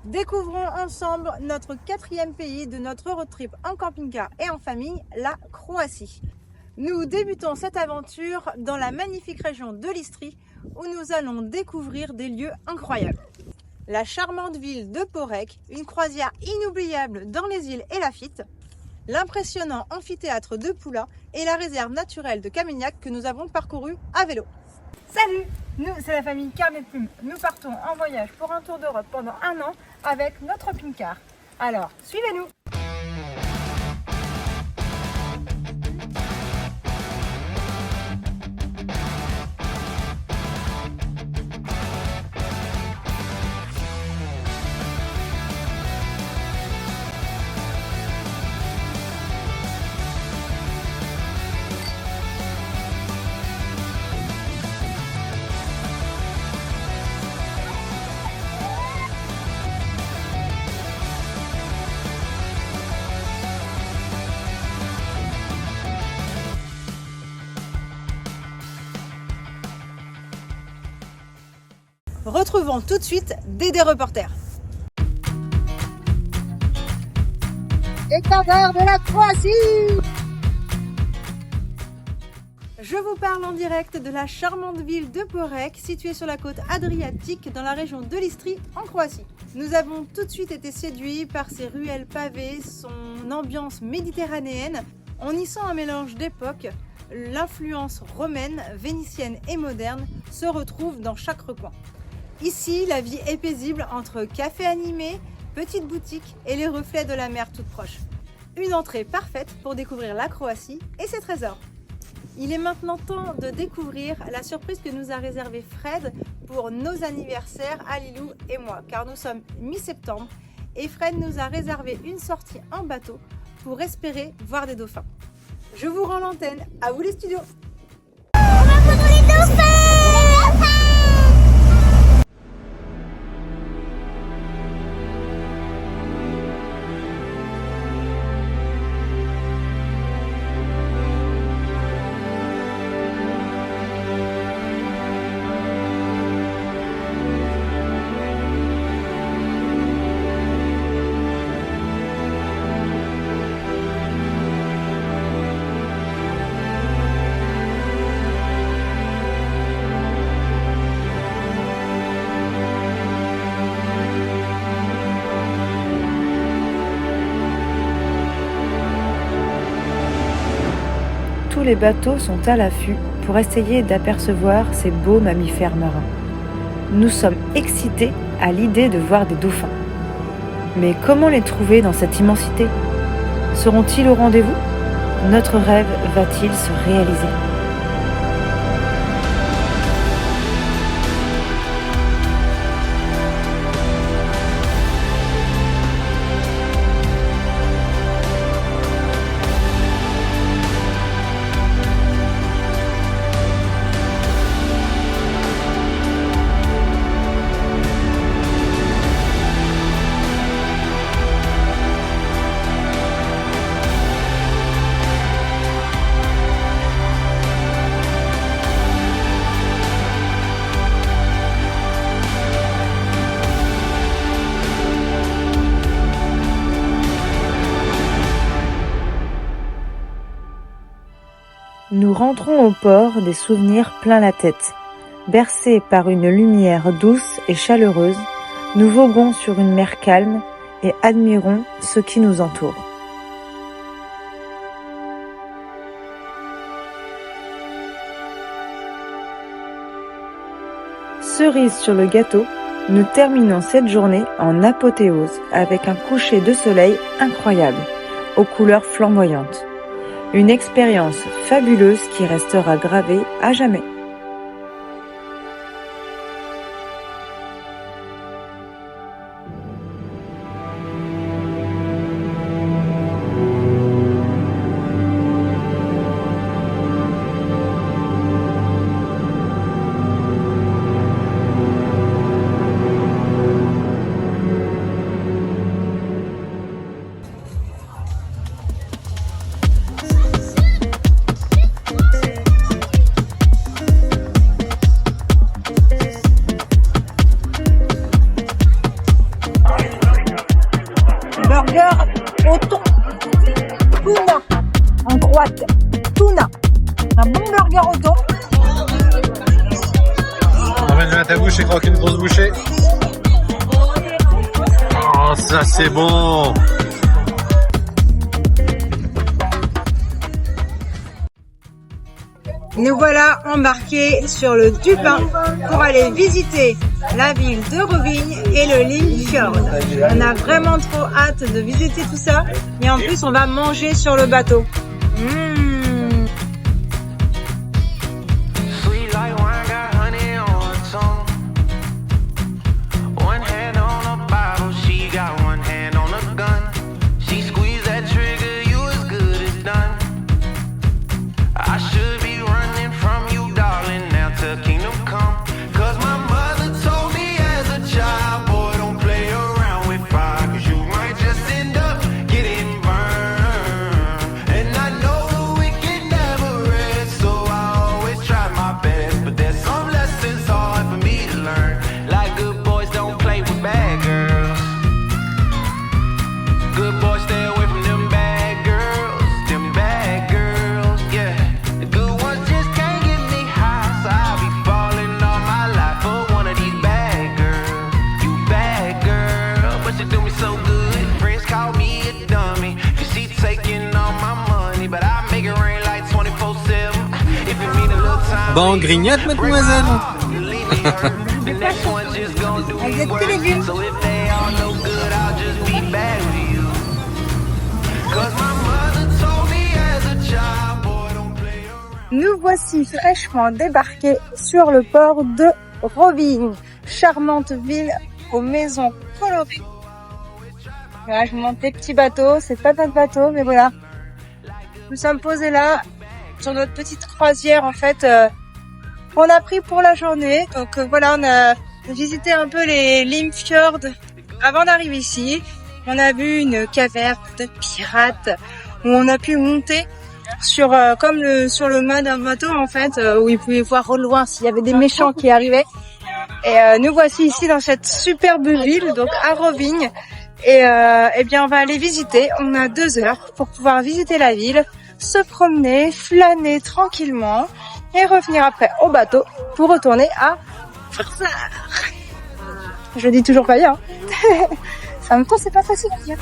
Découvrons ensemble notre 4e pays de notre road trip en camping-car et en famille, la Croatie. Nous débutons cette aventure dans la magnifique région de l'Istrie où nous allons découvrir des lieux incroyables. La charmante ville de Porek, une croisière inoubliable dans les îles et Lafitte, l'impressionnant amphithéâtre de Pula et la réserve naturelle de Kamenjak que nous avons parcouru à vélo. Salut! Nous, c'est la famille Carnet de Plume. Nous partons en voyage pour un tour d'Europe pendant un an avec notre camping-car. Alors, suivez-nous! Retrouvons tout de suite Dédé Reporter. Étendard de la Croatie! Je vous parle en direct de la charmante ville de Porek, située sur la côte adriatique dans la région de l'Istrie en Croatie. Nous avons tout de suite été séduits par ses ruelles pavées, son ambiance méditerranéenne. On y sent un mélange d'époques. L'influence romaine, vénitienne et moderne se retrouve dans chaque recoin. Ici, la vie est paisible entre cafés animés, petites boutiques et les reflets de la mer toute proche. Une entrée parfaite pour découvrir la Croatie et ses trésors. Il est maintenant temps de découvrir la surprise que nous a réservée Fred pour nos anniversaires à Lilou et moi, car nous sommes mi-septembre et Fred nous a réservé une sortie en bateau pour espérer voir des dauphins. Je vous rends l'antenne, à vous les studios! On va prendre les dauphins! Tous les bateaux sont à l'affût pour essayer d'apercevoir ces beaux mammifères marins. Nous sommes excités à l'idée de voir des dauphins. Mais comment les trouver dans cette immensité? Seront-ils au rendez-vous? Notre rêve va-t-il se réaliser? Nous rentrons au port des souvenirs plein la tête. Bercés par une lumière douce et chaleureuse, nous voguons sur une mer calme et admirons ce qui nous entoure. Cerise sur le gâteau, nous terminons cette journée en apothéose avec un coucher de soleil incroyable, aux couleurs flamboyantes. Une expérience fabuleuse qui restera gravée à jamais. burger au thon. Tuna en croate. Tuna. Un bon burger au thon. Emmène-le à ta bouche et croque une grosse bouchée. Oh, ça c'est bon. Nous voilà embarqués sur le Dupin pour aller visiter la ville de Rovinj et le Limfjord. On a vraiment trop hâte de visiter tout ça et en plus on va manger sur le bateau. Bon, grignote, mademoiselle. Avec des légumes. Nous voici fraîchement débarqués sur le port de Rovinj, charmante ville aux maisons colorées. Voilà, je vous montre les petits bateaux, c'est pas notre bateau, mais voilà. Nous sommes posés là, sur notre petite croisière en fait, qu'on a pris pour la journée. Donc voilà, on a visité un peu les Limfjord avant d'arriver ici. On a vu une caverne de pirates où on a pu monter sur sur le mât d'un bateau en fait, où il pouvait voir au loin s'il y avait des méchants qui arrivaient. Et nous voici ici dans cette superbe ville, donc à Rovinj. Et bien on va aller visiter. On a 2 heures pour pouvoir visiter la ville, se promener, flâner tranquillement et revenir après au bateau pour retourner à Vršac. Je dis toujours pas bien. En même temps c'est pas facile à dire.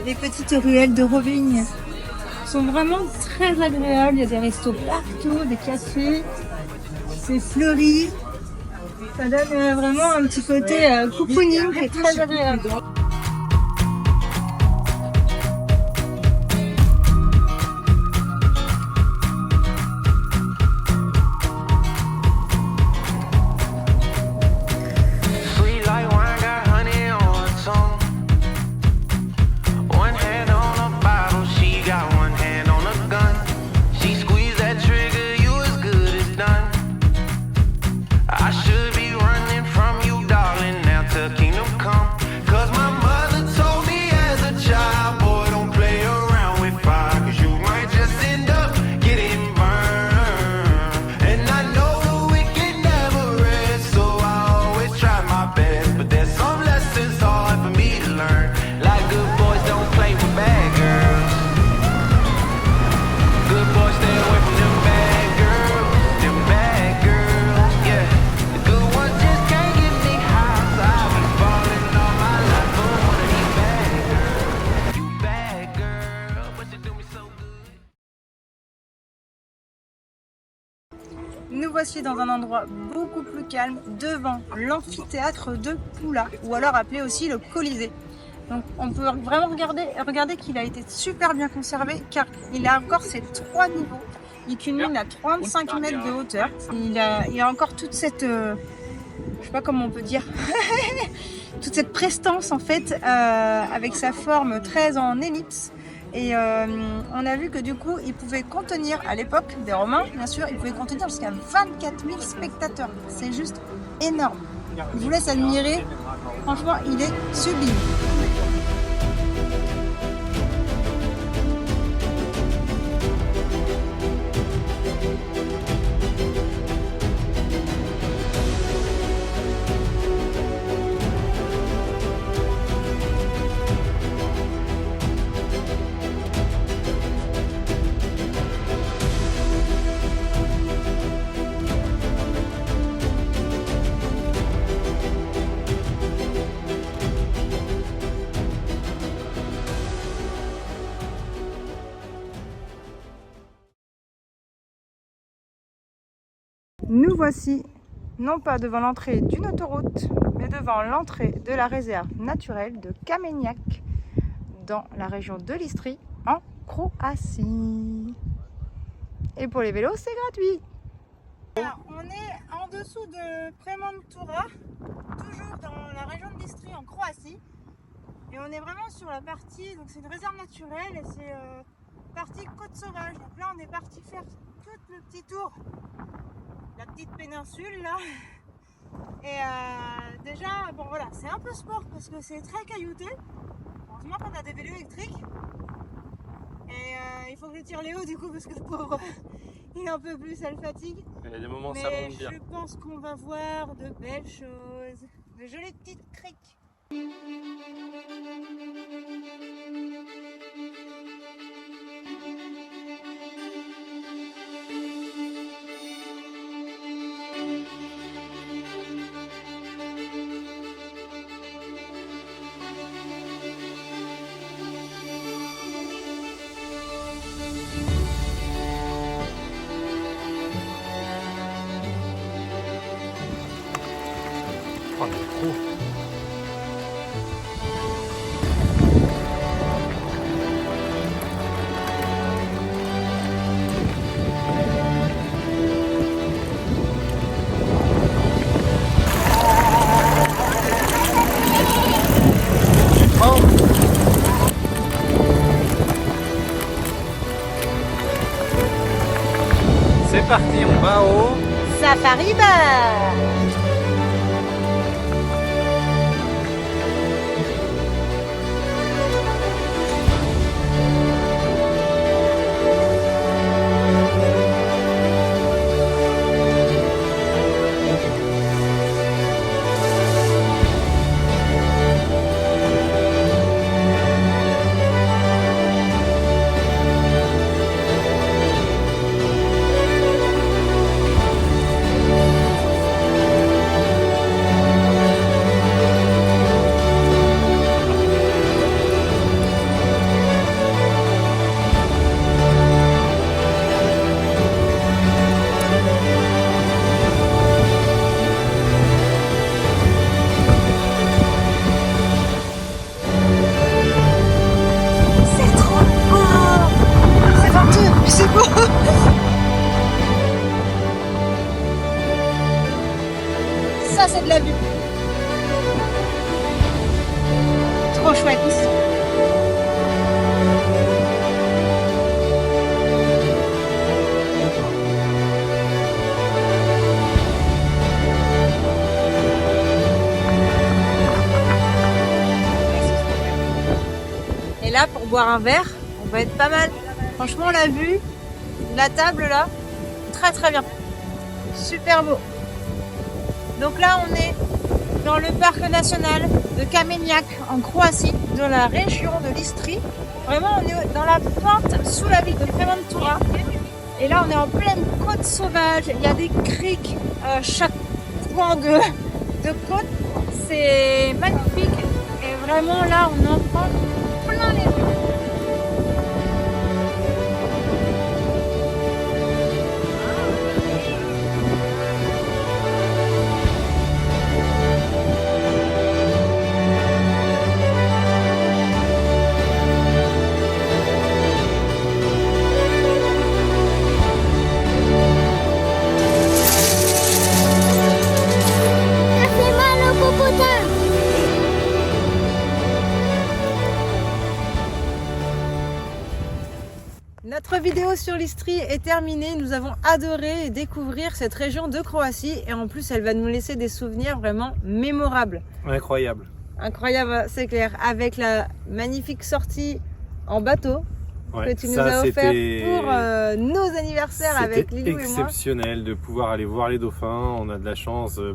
Les petites ruelles de Rovinj sont vraiment très agréables. Il y a des restos partout, des cafés, c'est fleuri. Ça donne vraiment un petit côté cocooning qui est très agréable. Nous voici dans un endroit beaucoup plus calme, devant l'amphithéâtre de Pula, ou alors appelé aussi le Colisée. Donc on peut vraiment regarder qu'il a été super bien conservé, car il a encore ses 3 niveaux. Il culmine à 35 mètres de hauteur. Il y a encore toute cette, je sais pas comment on peut dire, toute cette prestance en fait, avec sa forme très en ellipse. Et on a vu que du coup, ils pouvaient contenir, à l'époque des Romains, bien sûr, ils pouvaient contenir jusqu'à 24 000 spectateurs. C'est juste énorme. Je vous laisse admirer. Franchement, il est sublime. Nous voici, non pas devant l'entrée d'une autoroute, mais devant l'entrée de la réserve naturelle de Kamenjak, dans la région de l'Istrie, en Croatie. Et pour les vélos, c'est gratuit. Alors, on est en dessous de Premantura, toujours dans la région de l'Istrie, en Croatie. Et on est vraiment sur la partie, donc c'est une réserve naturelle et c'est partie côte sauvage. Donc là, on est parti faire tout le petit tour. La petite péninsule là, et déjà bon voilà, c'est un peu sport parce que c'est très caillouté. Heureusement qu'on a des vélos électriques et il faut que je tire Léo du coup parce que le pauvre il en peut plus, ça le fatigue. Il y a des moments mais ça monte bien. je pense qu'on va voir de belles choses, de jolies petites criques. Oh, mais trop. C'est parti, on va au... Safari Bar. Ça c'est de la vue. Trop chouette. Et là pour boire un verre, on va être pas mal. Franchement la vue, la table là, très très bien. Super beau. Donc là on est dans le parc national de Kamenjak en Croatie, dans la région de l'Istrie. Vraiment on est dans la pointe sous la ville de Premantura. Et là on est en pleine côte sauvage, il y a des criques à chaque point de côte. C'est magnifique et vraiment là on en prend plein les yeux. Ça fait mal au popotin. vidéo sur l'Istrie est terminée. Nous avons adoré découvrir cette région de Croatie et en plus elle va nous laisser des souvenirs vraiment mémorables. Incroyable. Incroyable, c'est clair. Avec la magnifique sortie en bateau Ouais, que tu nous ça, as offert c'était- pour nos anniversaires avec C'était Lilou et moi. exceptionnel de pouvoir aller voir les dauphins. On a de la chance de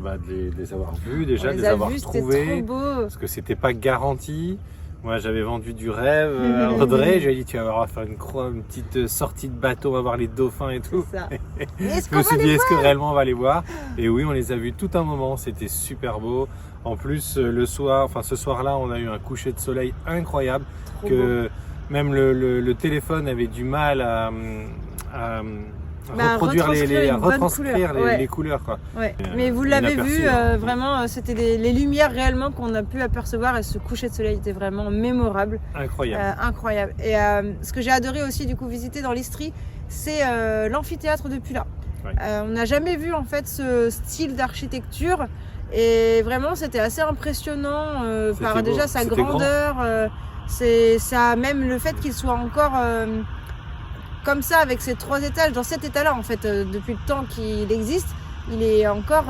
les avoir vus déjà, On de les les a avoir vus, c'était trop trouvés. beau. Parce que c'était pas garanti. Moi, j'avais vendu du rêve à Audrey. Je lui ai dit, tu vas voir, on va faire une petite sortie de bateau, on va voir les dauphins et tout. C'est ça. Mais est-ce Je qu'on me va suis dit, les est-ce que réellement on va les voir? Et oui, on les a vus tout un moment. C'était super beau. En plus, ce soir-là, on a eu un coucher de soleil incroyable. Trop Que même le téléphone avait du mal à reproduire retranscrire les couleurs. Quoi. Ouais. Mais vous l'avez vu, inaperçu, vraiment, c'était les lumières réellement qu'on a pu apercevoir et ce coucher de soleil était vraiment mémorable, Incroyable. incroyable. Et ce que j'ai adoré aussi du coup visiter dans l'Istrie, c'est l'amphithéâtre de Pula. Ouais. On n'a jamais vu en fait ce style d'architecture et vraiment c'était assez impressionnant par C'était déjà beau, sa c'était grandeur, c'est ça, même le fait qu'il soit encore comme ça avec ses 3 étages, dans cet état-là en fait, depuis le temps qu'il existe, il est encore,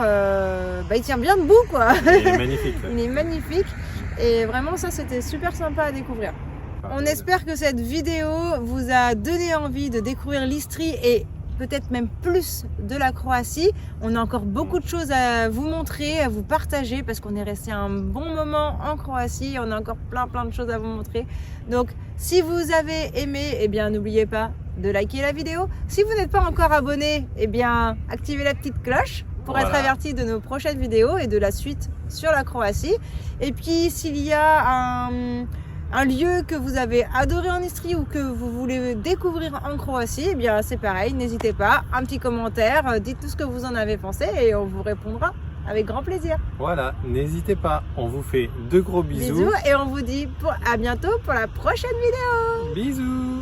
il tient bien debout quoi. Il est magnifique. Ouais. Il est magnifique et vraiment ça c'était super sympa à découvrir. On espère que cette vidéo vous a donné envie de découvrir l'Istrie et peut-être même plus de la Croatie. On a encore beaucoup de choses à vous montrer, à vous partager parce qu'on est resté un bon moment en Croatie. On a encore plein de choses à vous montrer. Donc si vous avez aimé, eh bien n'oubliez pas de liker la vidéo. Si vous n'êtes pas encore abonné, eh bien activez la petite cloche pour être averti de nos prochaines vidéos et de la suite sur la Croatie. Et puis s'il y a un lieu que vous avez adoré en Istrie ou que vous voulez découvrir en Croatie, eh bien c'est pareil, n'hésitez pas, un petit commentaire, dites-nous ce que vous en avez pensé et on vous répondra avec grand plaisir. Voilà, n'hésitez pas, on vous fait de gros bisous. Bisous et on vous dit à bientôt pour la prochaine vidéo. Bisous.